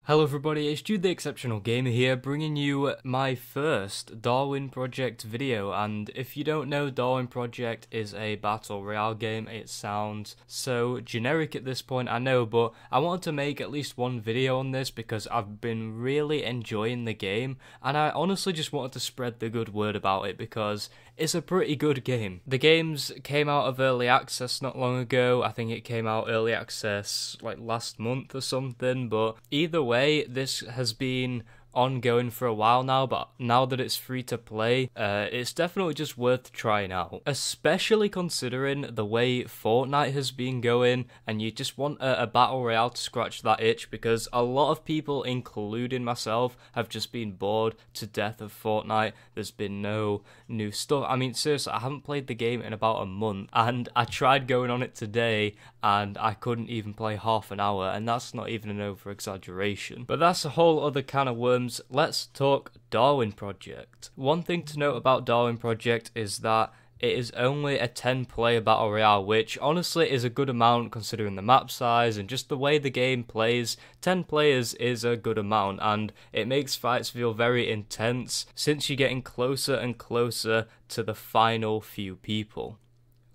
Hello everybody, it's Jude the Exceptional Gamer here, bringing you my first Darwin Project video. And if you don't know, Darwin Project is a battle royale game. It sounds so generic at this point, I know, but I wanted to make at least one video on this because I've been really enjoying the game, and I honestly just wanted to spread the good word about it because it's a pretty good game. The games came out of early access not long ago. I think it came out early access like last month or something, but either way, this has been ongoing for a while now, but now that it's free to play, it's definitely just worth trying out, especially considering the way Fortnite has been going, and you just want a battle royale to scratch that itch, because a lot of people, including myself, have just been bored to death of Fortnite. There's been no new stuff. I mean, seriously, I haven't played the game in about a month, and I tried going on it today and I couldn't even play half an hour, and that's not even an over exaggeration. But that's a whole other can of worms. Let's talk Darwin Project. One thing to note about Darwin Project is that it is only a 10-player battle royale, which honestly is a good amount considering the map size and just the way the game plays. 10 players is a good amount, and it makes fights feel very intense since you're getting closer and closer to the final few people.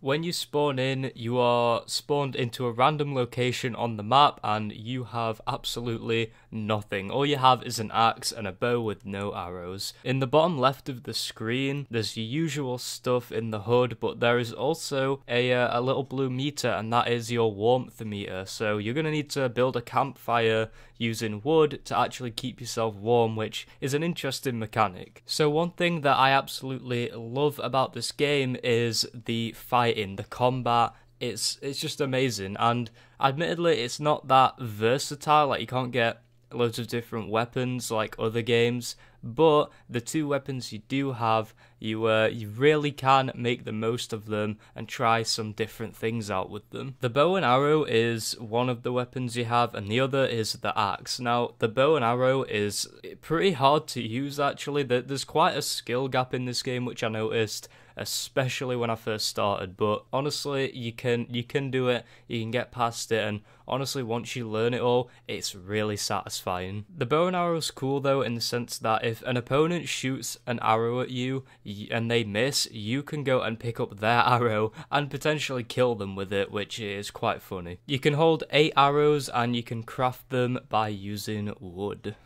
When you spawn in, you are spawned into a random location on the map and you have absolutely nothing. All you have is an axe and a bow with no arrows. In the bottom left of the screen, there's your usual stuff in the HUD, but there is also a little blue meter, and that is your warmth meter. So you're going to need to build a campfire using wood to actually keep yourself warm, which is an interesting mechanic. So one thing that I absolutely love about this game is the fighting, the combat. It's just amazing, and admittedly it's not that versatile. Like, you can't get loads of different weapons like other games, but the two weapons you do have, you really can make the most of them and try some different things out with them. The bow and arrow is one of the weapons you have, and the other is the axe. Now, the bow and arrow is pretty hard to use actually. There's quite a skill gap in this game, which I noticed, especially when I first started, but honestly you can do it, you can get past it, and honestly once you learn it all, it's really satisfying. The bow and arrow is cool though, in the sense that if an opponent shoots an arrow at you and they miss, you can go and pick up their arrow and potentially kill them with it, which is quite funny. You can hold 8 arrows and you can craft them by using wood.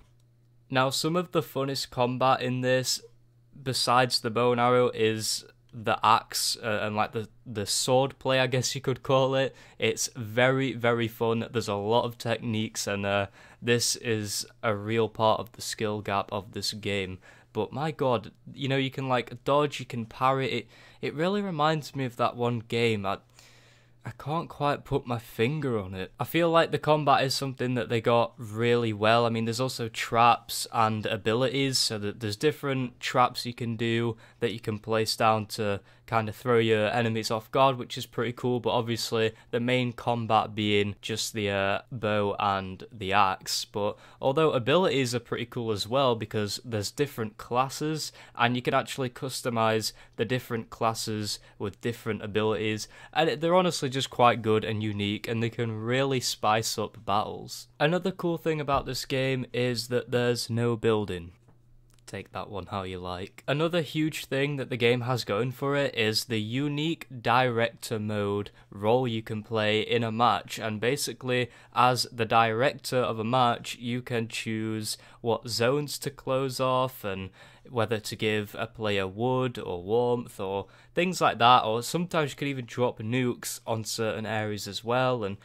Now, some of the funnest combat in this, besides the bow and arrow, is the axe and like the sword play, I guess you could call it. It's very, very fun. There's a lot of techniques, and this is a real part of the skill gap of this game. But my god, you know, you can like dodge, you can parry. It really reminds me of that one game. I can't quite put my finger on it. I feel like the combat is something that they got really well. I mean, there's also traps and abilities, so that there's different traps you can do that you can place down to kind of throw your enemies off guard, which is pretty cool. But obviously the main combat being just the bow and the axe. But although abilities are pretty cool as well, because there's different classes and you can actually customize the different classes with different abilities, and they're honestly just quite good and unique, and they can really spice up battles. Another cool thing about this game is that there's no building. Take that one how you like. Another huge thing that the game has going for it is the unique director mode role you can play in a match, and basically as the director of a match you can choose what zones to close off and whether to give a player wood or warmth or things like that, or sometimes you can even drop nukes on certain areas as well, and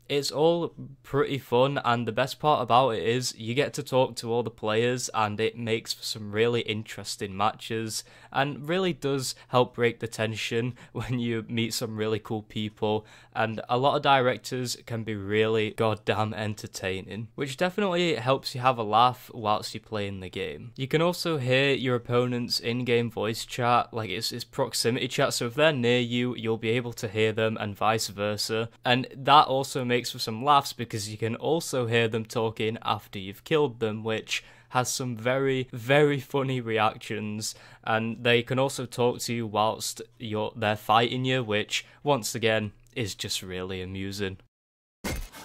it's all pretty fun. And the best part about it is you get to talk to all the players, and it makes for some really interesting matches and really does help break the tension when you meet some really cool people. And a lot of directors can be really goddamn entertaining, which definitely helps you have a laugh whilst you're playing the game. You can also hear your opponent's in-game voice chat, like it's proximity chat, so if they're near you, you'll be able to hear them and vice versa. And that also makes for some laughs because you can also hear them talking after you've killed them, which has some very, very funny reactions, and they can also talk to you whilst they're fighting you, which once again is just really amusing.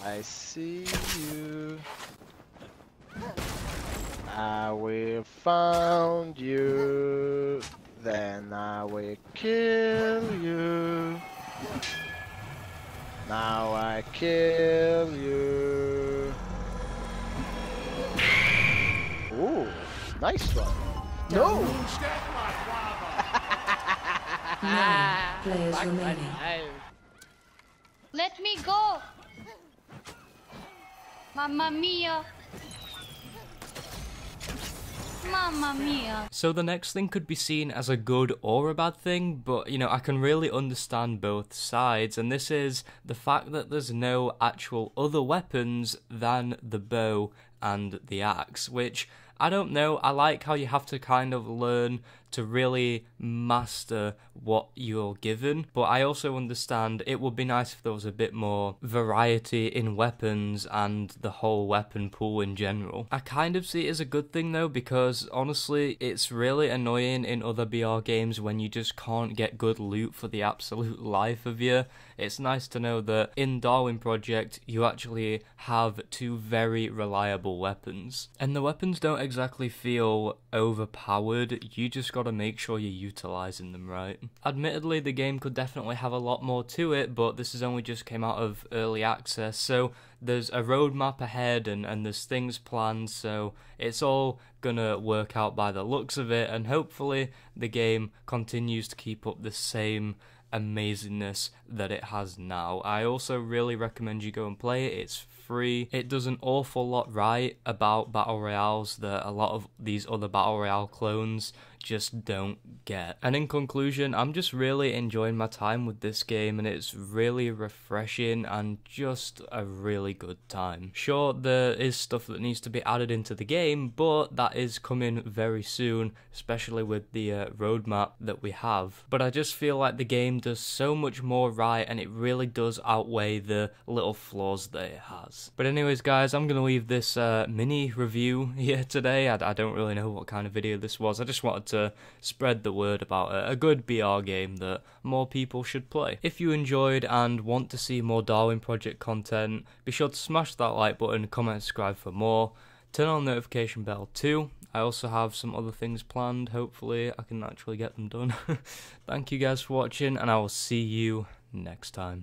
I see you. I will find you, then I will kill you. Now I kill you. Ooh, nice one. No! Nine players Back my remaining. life. Let me go! Mamma mia! Mamma mia! So the next thing could be seen as a good or a bad thing, but you know, I can really understand both sides, and this is the fact that there's no actual other weapons than the bow and the axe, which I don't know, I like how you have to kind of learn to really master what you're given, but I also understand it would be nice if there was a bit more variety in weapons and the whole weapon pool in general. I kind of see it as a good thing though, because honestly it's really annoying in other BR games when you just can't get good loot for the absolute life of you. It's nice to know that in Darwin Project you actually have two very reliable weapons, and the weapons don't exactly feel overpowered, you just gotta make sure you're utilising them right. Admittedly, the game could definitely have a lot more to it, but this has only just came out of early access, so there's a roadmap ahead and there's things planned, so it's all gonna work out by the looks of it, and hopefully the game continues to keep up the same amazingness that it has now. I also really recommend you go and play it. It's free. It does an awful lot right about battle royales that a lot of these other battle royale clones just don't get. And in conclusion, I'm just really enjoying my time with this game, and it's really refreshing and just a really good time. Sure, there is stuff that needs to be added into the game, but that is coming very soon, especially with the roadmap that we have. But I just feel like the game does so much more right, and it really does outweigh the little flaws that it has. But anyways guys, I'm going to leave this mini review here today. I don't really know what kind of video this was. I just wanted to spread the word about a good BR game that more people should play. If you enjoyed and want to see more Darwin Project content, be sure to smash that like button, comment, subscribe for more. Turn on the notification bell too. I also have some other things planned. Hopefully I can actually get them done. Thank you guys for watching, and I will see you next time.